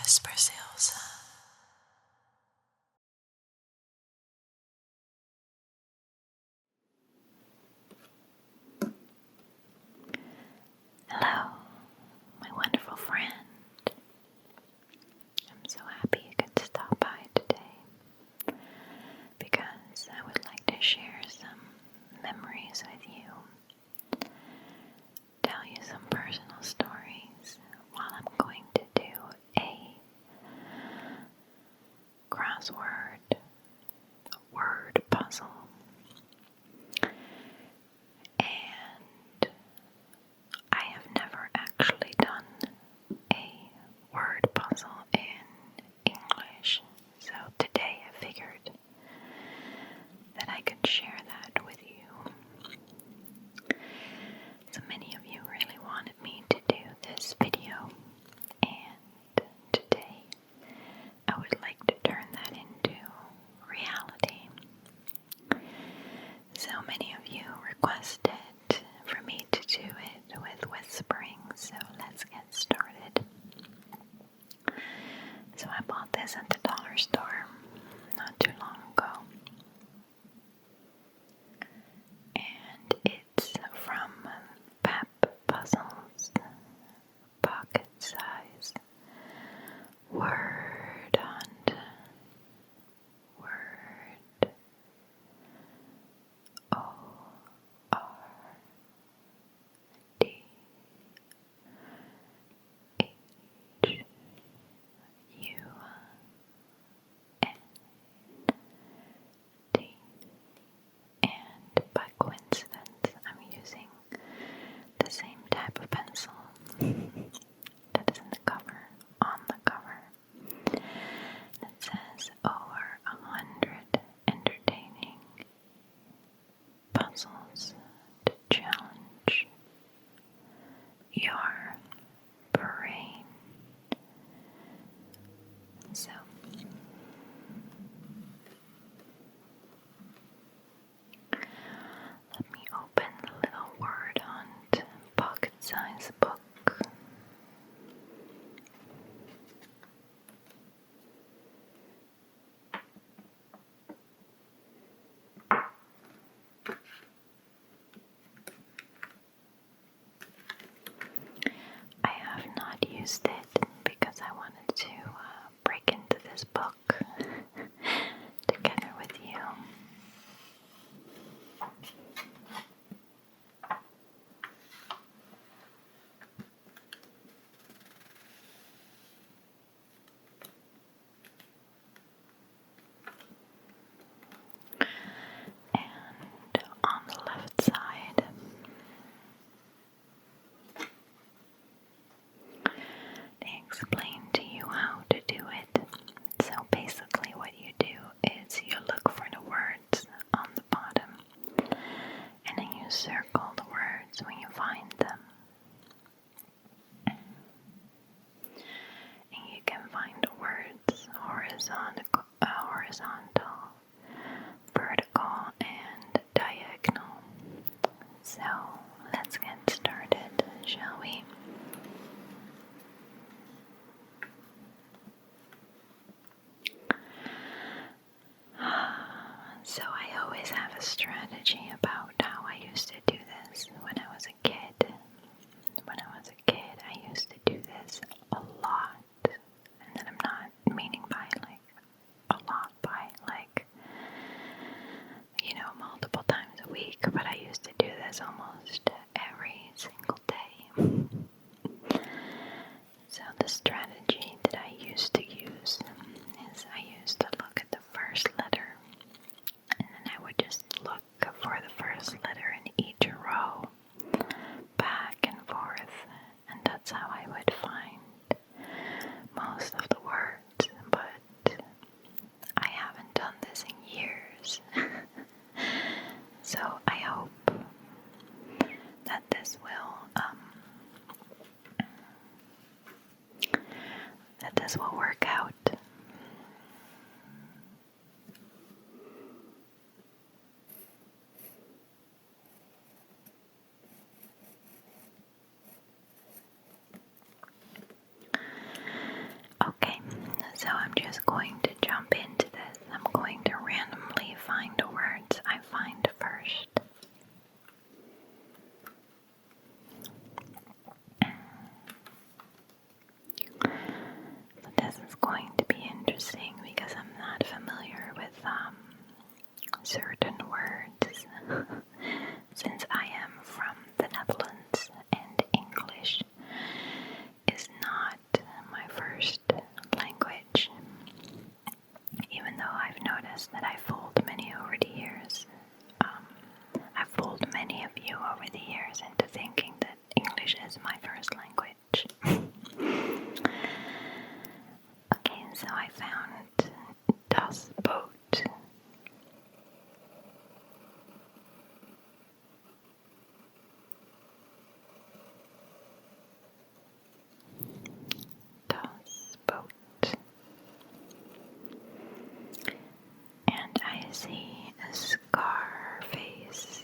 Whispers Hills. Hello, my wonderful friend. I'm so happy you could stop by today because I would like to share some memories with you, tell you some personal stories while I'm going to do a crossword word puzzle. And I have never actually done a word puzzle in English, so today I figured that I could share that with you. So many of you really wanted me to do this video, and today I would like to turn that into reality. So many of you requested for me to do it with whispering, so let's get started. So I bought this at the dollar store not too long ago, and it's from Pep Puzzles, pocket size, word hunt, word ORDHUNT. And by coincidence, I'm using the same type of pencil that is in the cover, on the cover. It says over 100 entertaining puzzles to challenge your brain. So, let me open the little word hunt pocket-sized book. I have not used it because I wanted to break into this book together with you. And on the left side, they explain to you how to do it. So basically what you do is you look for the words on the bottom, and then you circle the words when you find them. And you can find the words horizontal, vertical, and diagonal. So let's get started, shall we? So I always have a strategy about how I used to do this when I was a kid. When I was a kid, I used to do this a lot. And then I'm not meaning by like a lot by like, multiple times a week, but I used to do this almost every single day. So the strategy that I used to use is I used to look at the first letter, and then I would just look for the first letter in each row, back and forth, and that's how I would find most of the words, but I haven't done this in years. So I hope that this will work out. Okay, So I'm just going to jump into this. I'm going to randomly find the words I find first. So this is going to be interesting because I'm not familiar with certain words since I am from the Netherlands and English is not my first language. Even though I've noticed that I fooled many over the years, I've fooled many of you over the years into thinking that English is my first language. Okay, so I found Das Boot. Das Boot. And I see a Scarface,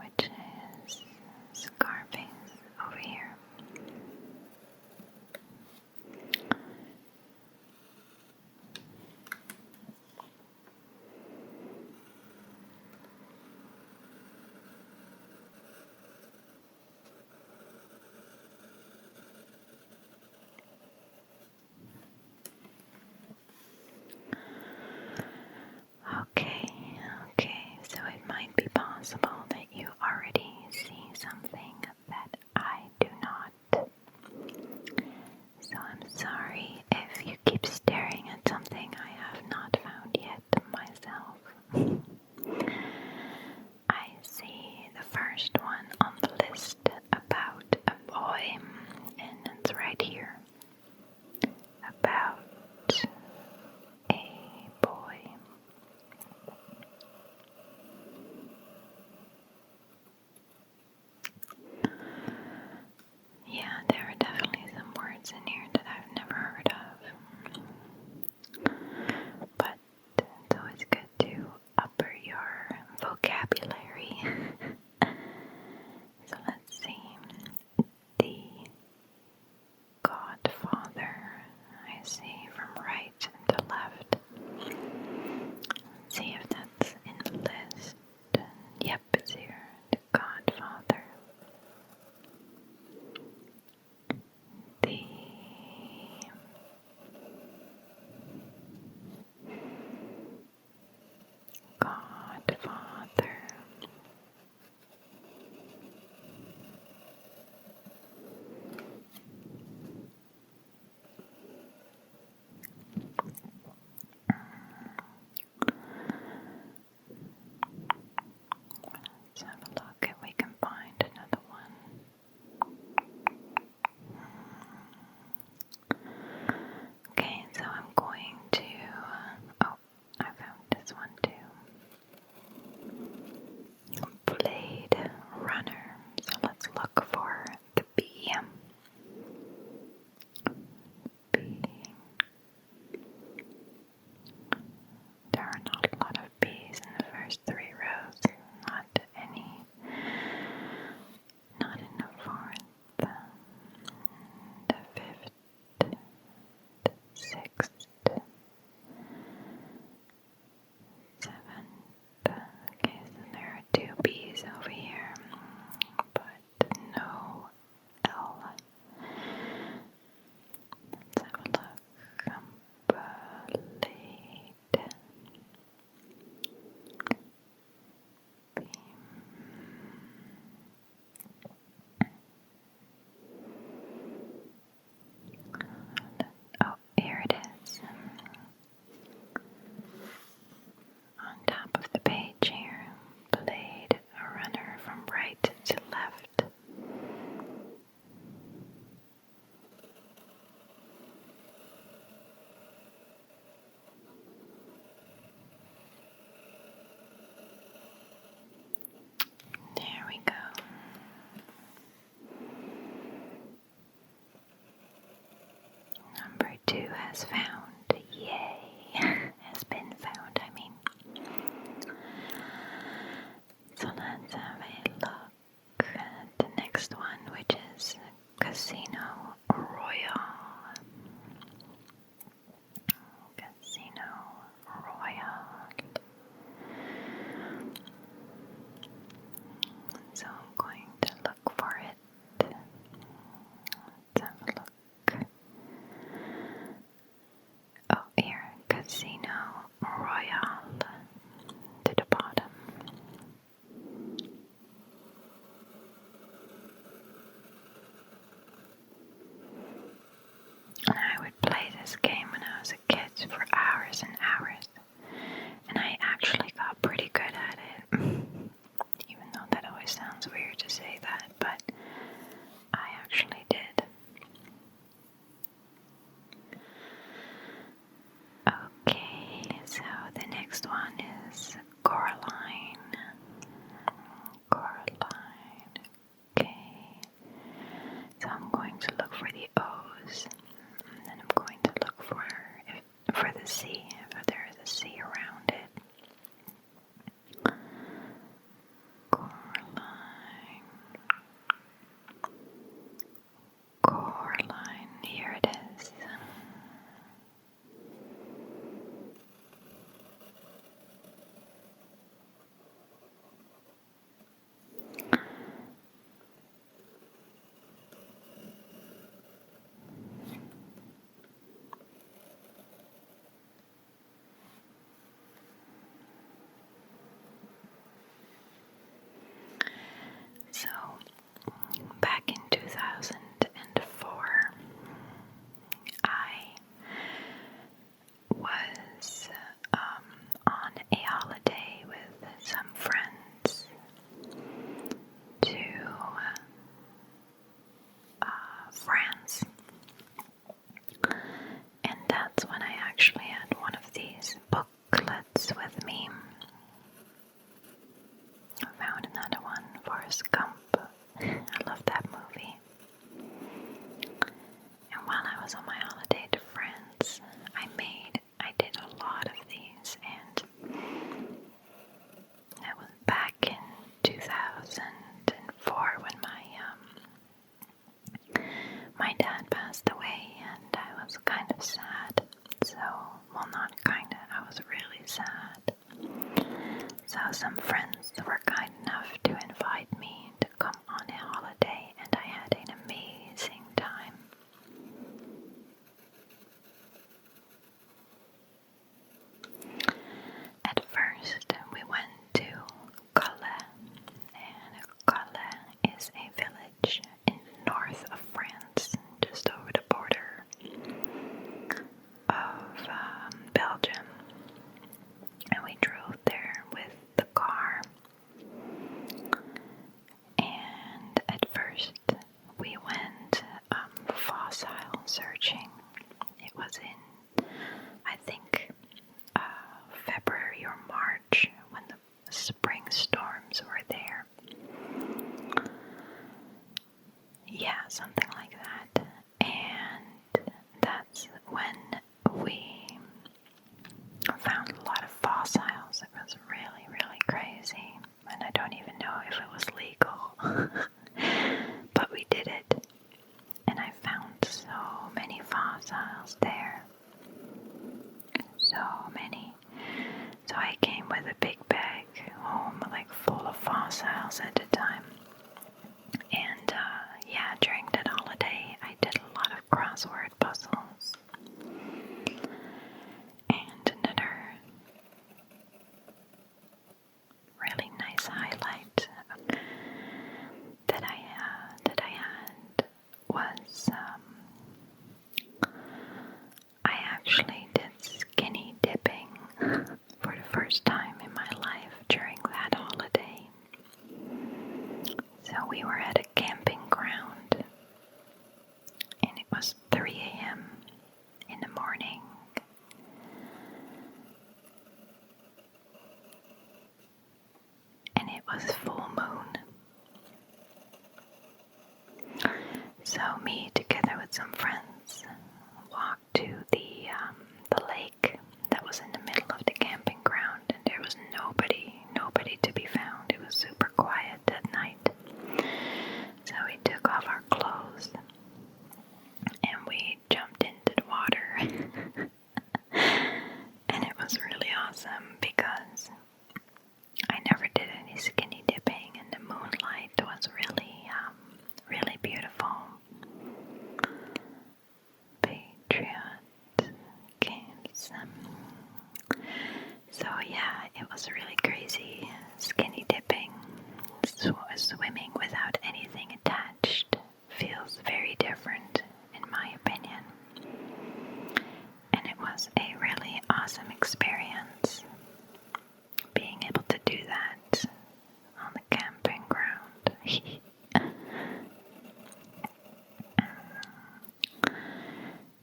which is Scarface over here. Okay, so it might be possible that you already see something that I do not. So I'm sorry if you keep staring at something I have not found yet myself. I see the first one on the list about a boy, and it's right here. About a boy. Yeah, there are definitely some words in here that I've never heard of. But it's always good to upper your vocabulary. So let's see. The Godfather. I see from right to left. Let's see if that's in the list. Yep, it's here. The Godfather. The Godfather. Let's have a look if we can find another one. Okay, so I'm going to. Oh, I found this one too. Blade Runner. So let's look for the B. B. There are not a lot of B's in the first 3 rows. Not any. Not in the 4th. The 5th. The 6th. 7th. Okay, so there are 2 B's over here, but no L. Let's have a look. Blade. Oh, here it is. On top of the page here. Blade Runner from right to left. There we go. Number 2 has found. Yay! Has been found, I mean. So let's have a look at the next one, which is Casino Royale. this game when I was a kid for hours and hours, and I actually got pretty good at it. Even though that always sounds weird to say that, but I actually did. Okay, so the next one is Coraline. Coraline. Okay. So I'm going to look for the O's, and then I'm going to look for the C, if there is a C around it. Coraline. Coraline. Here it is. So, back in 2004, I was on a holiday with some friends to France, and that's when I actually had one of these booklets with me. I found another one, Forrest Gump. I love that movie. And while I was on my holiday to France, I did a lot of these, and that was back in 2004 when my dad passed away, and I was kind of sad. So, well, not kind of, I was really sad. So some friends were kind enough to invite me to come on a holiday, and I had an amazing time. At first, we went to Calais, and Calais is a village in the north of France, just over the border of Belgium. And we drove there with the car. And at first, we went fossil searching. It was in, I think, February or March when the spring storms were there. Yeah, something like that. And that's when we found a lot of fossils. It was really, really crazy. And I don't even know if it was legal. But we did it. And I found so many fossils there. So many. So I came with a big bag home, like full of fossils at the time. And yeah, during that holiday, I did a lot of crossword puzzles. And another really nice highlight that I had was I actually did skinny dipping for the first time in my life during that holiday. So we were at a camping ground, and it was 3 a.m. in the morning. And it was full moon. So me, together with some friends, walked to was a really awesome experience being able to do that on the camping ground.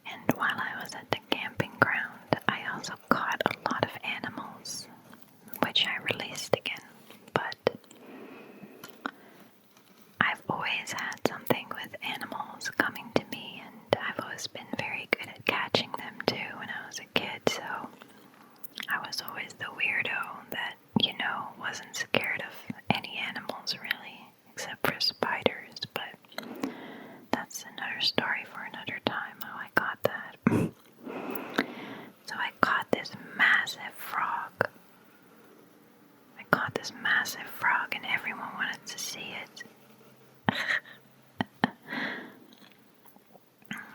And while I was at the camping ground, I also caught a lot of animals, which I released again. But I've always had something with animals coming to me, and I've always been very good at catching them too when I was a kid, so I was always the weirdo that, wasn't scared of any animals really, except for spiders, but that's another story for another time how I got that. So I caught this massive frog. And everyone wanted to see it.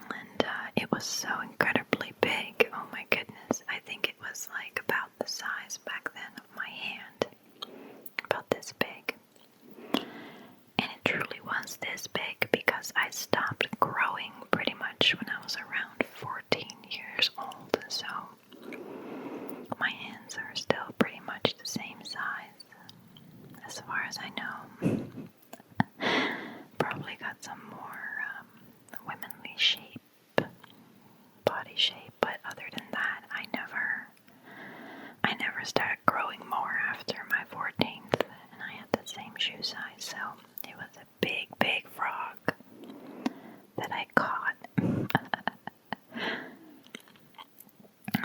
And it was so incredibly big. Oh my goodness. I think it was like about the size back then of my hand. About this big. And it truly was this big because I stopped growing pretty much when I was around 14 years old. So my hands are still pretty much the same size as far as I know. Probably got some more womanly shape, body shape, but other than that, I never started growing more after my 14th, and I had the same shoe size, so it was a big, big frog that I caught. And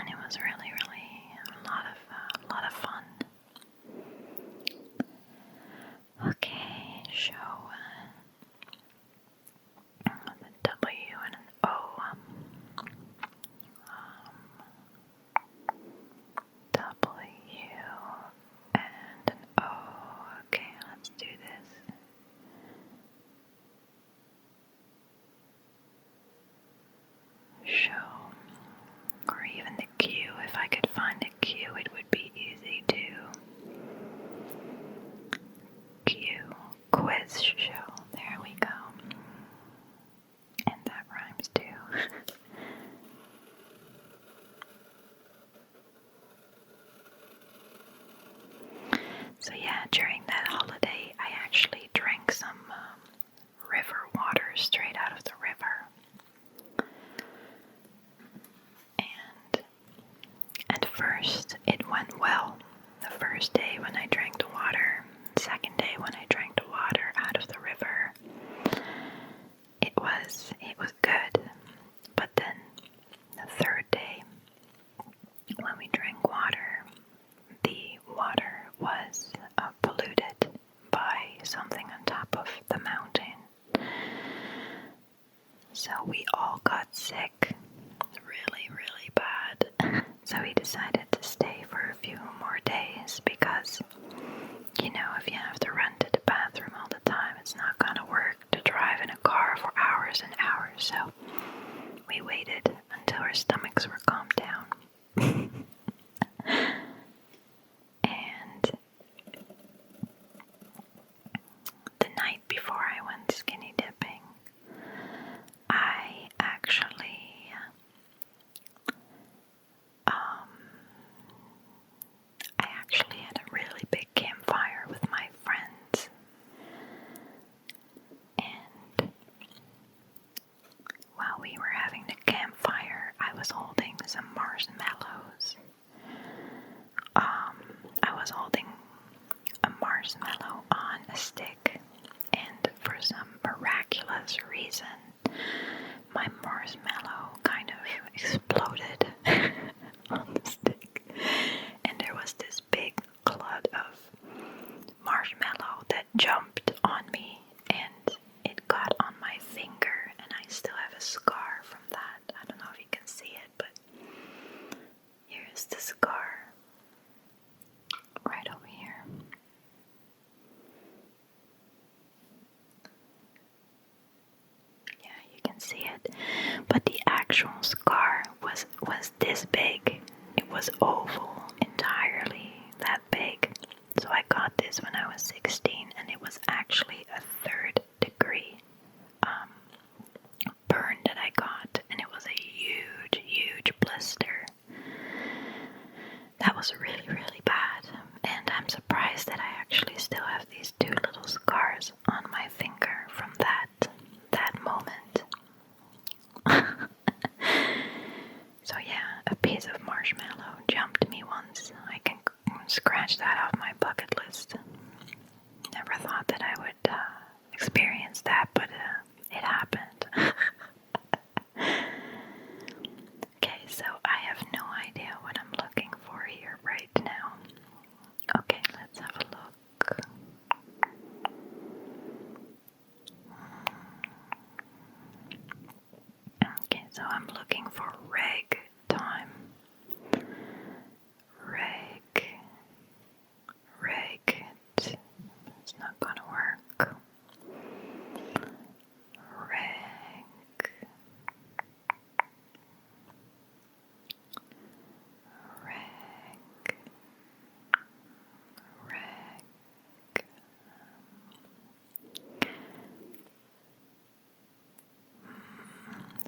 it was really, really a lot of fun. Okay, show the W and an O. W and an O. Okay, let's do this. Show. Or even the Q. If I could find a Q, it would be easy too. Q. Quiz show. There we go. And that rhymes too. So yeah, during that holiday, I actually drank some river water straight out of the river. And at first, it went well. The first day when I drank the water, second day when I drank the water out of the river, it was good. But then the third day, when we drank water, the water was polluted by something on top of the mountain. So we all got sick, really, really bad. So we decided to stay for a few more days because, if you have to run to the bathroom all the time, it's not gonna work to drive in a car for hours and hours. So we waited until our stomachs were calmed down. And the night before I went skinny dipping, I actually had a really big campfire with my friends. And while we were having the campfire, I was holding some marshmallows. I was holding a marshmallow on a stick, and for some miraculous reason, my marshmallow kind of exploded on the stick, and there was this big cloud of marshmallow that jumped on me, and it got on my finger, and I still have a scar from that. I don't know if you can see it, but here's the scar right over here. Yeah, you can see it. But the actual scar was this big. It was oval entirely, that big. So I got this when I was 16, and it was actually a 3rd degree burn that I got, and it was a huge, huge blister. scratch that off my bucket list. Never thought that I would experience that, but it happened. Okay, so I have no idea what I'm looking for here right now. Okay, let's have a look. Okay, so I'm looking for reg time. Reg. It's not gonna work. Reg.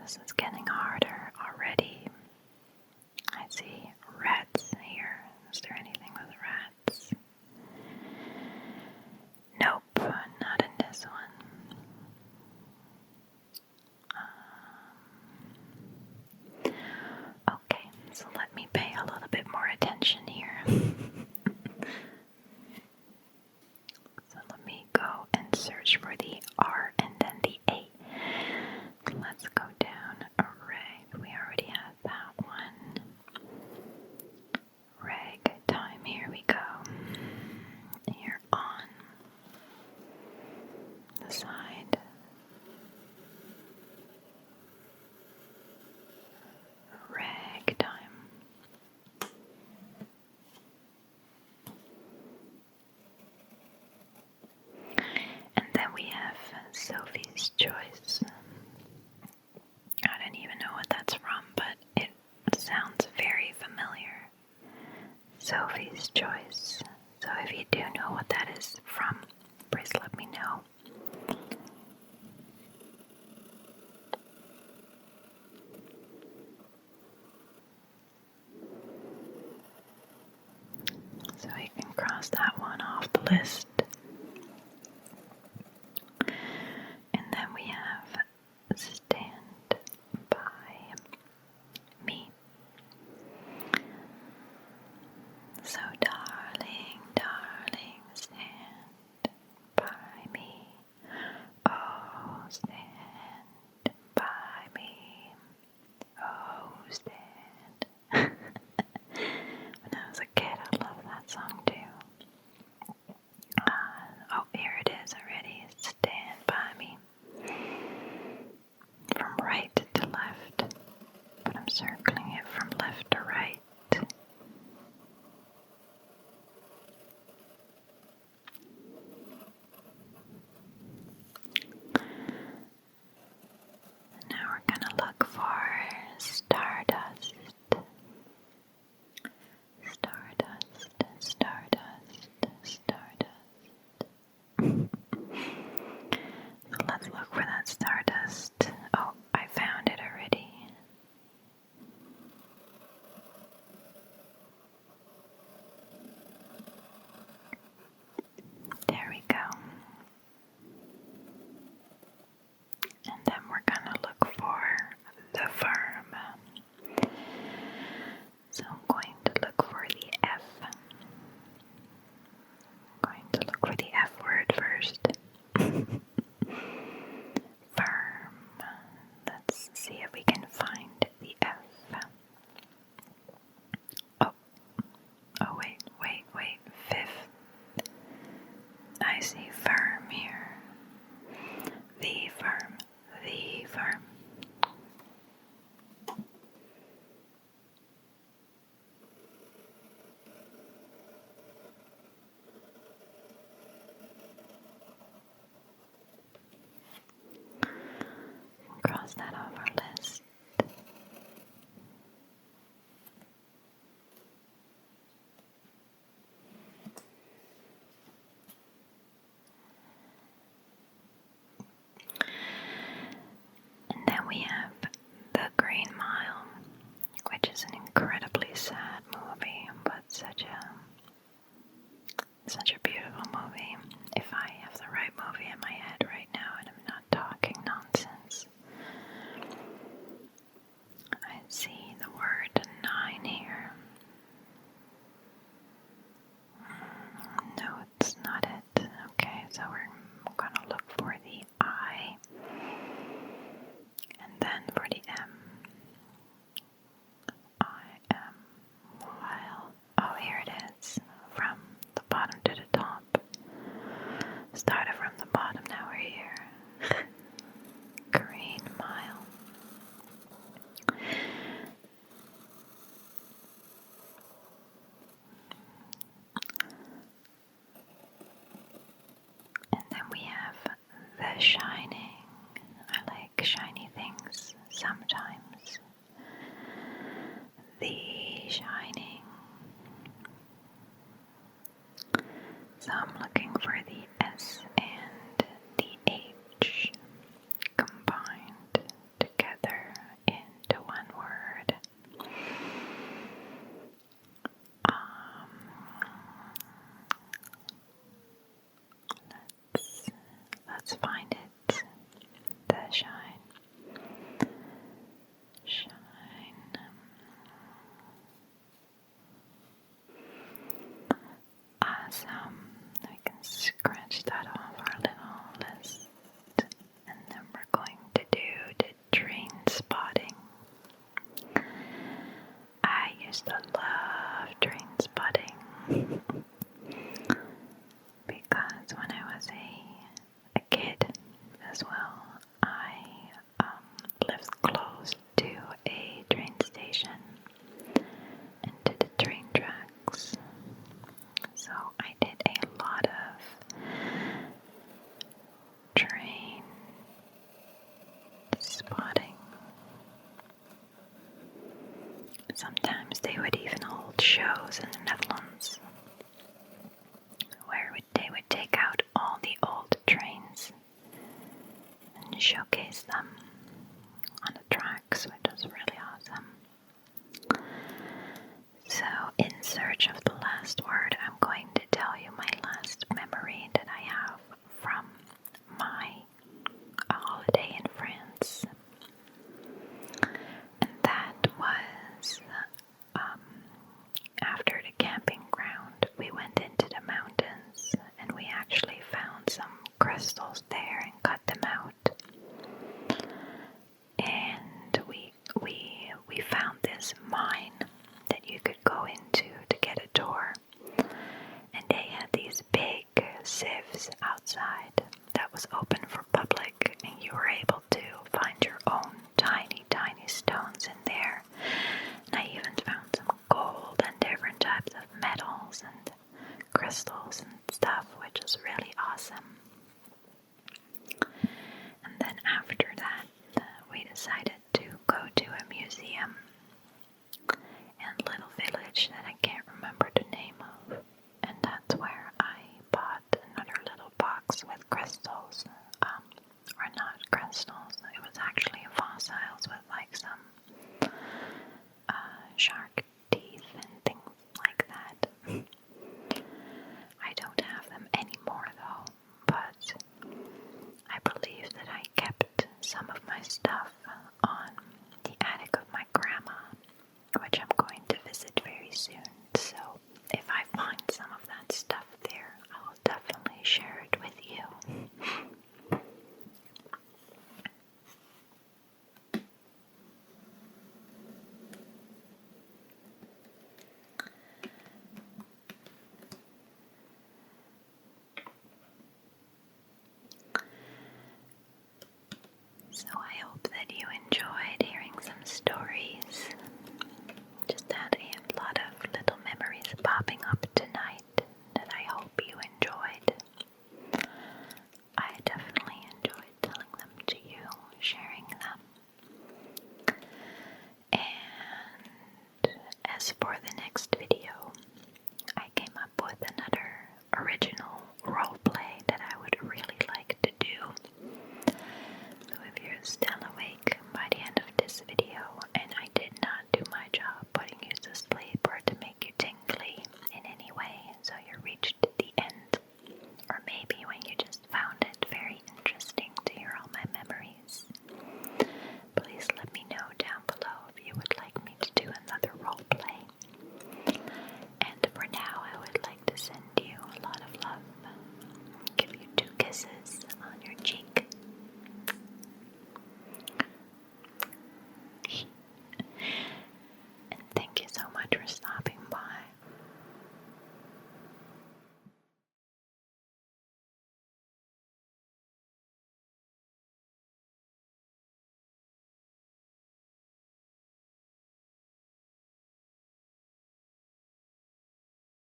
This is getting harder already. I see rats here. Is there anything with rats? Nope, not in this one. Okay, so let me pay a little bit more attention here. So let me go and search for the R and then the A. Let's go down. Reg, we already have that one. Reg time, here we go. Here on the side. Reg time. And then we have Sophie's Choice. I don't even know what that's from, but it sounds very familiar. Sophie's Choice. So if you do know what that is from, please let me know. So you can cross that one off the list. And then we have Stand By Me. So darling, darling, stand by me. Oh, stand by me. Oh, stand. When I was a kid, I loved that song too. Oh, here it is already. Stand by me. From right to left. But I'm circling it from left to right. Now we're gonna look for Stardust. Stardust, Stardust, Stardust. So let's look for that Stardust. Oh, I found it already. There we go. And then we're gonna look for the firm. So I'm going to look for the F. I'm going to look for the F word first. Firm. Let's see if we can find the F. Oh, wait. Fifth. I see firm here. The firm. Cross that off our list. And then we have The Green Mile, which is an incredibly sad movie, but such a beautiful movie. If I have the right movie in my head right now and I'm not talking nonsense. I see the word 9 here. let's find it. The shine. Awesome. We can scratch that off our little list. And then we're going to do the train spotting. I used to love train spotting because when I was a kid as well, I lived close to a train station and to the train tracks. So I did a lot of train spotting. Sometimes they would even hold shows in the Netherlands where they would take out all the old trains and showcase them on the tracks, which was really awesome. So, in search of the last word, I'm going to tell you my last memory that I have from my holiday in France. And that was after the camping ground, we went into the mountains and we actually found some crystals there and cut them out. And we found this mine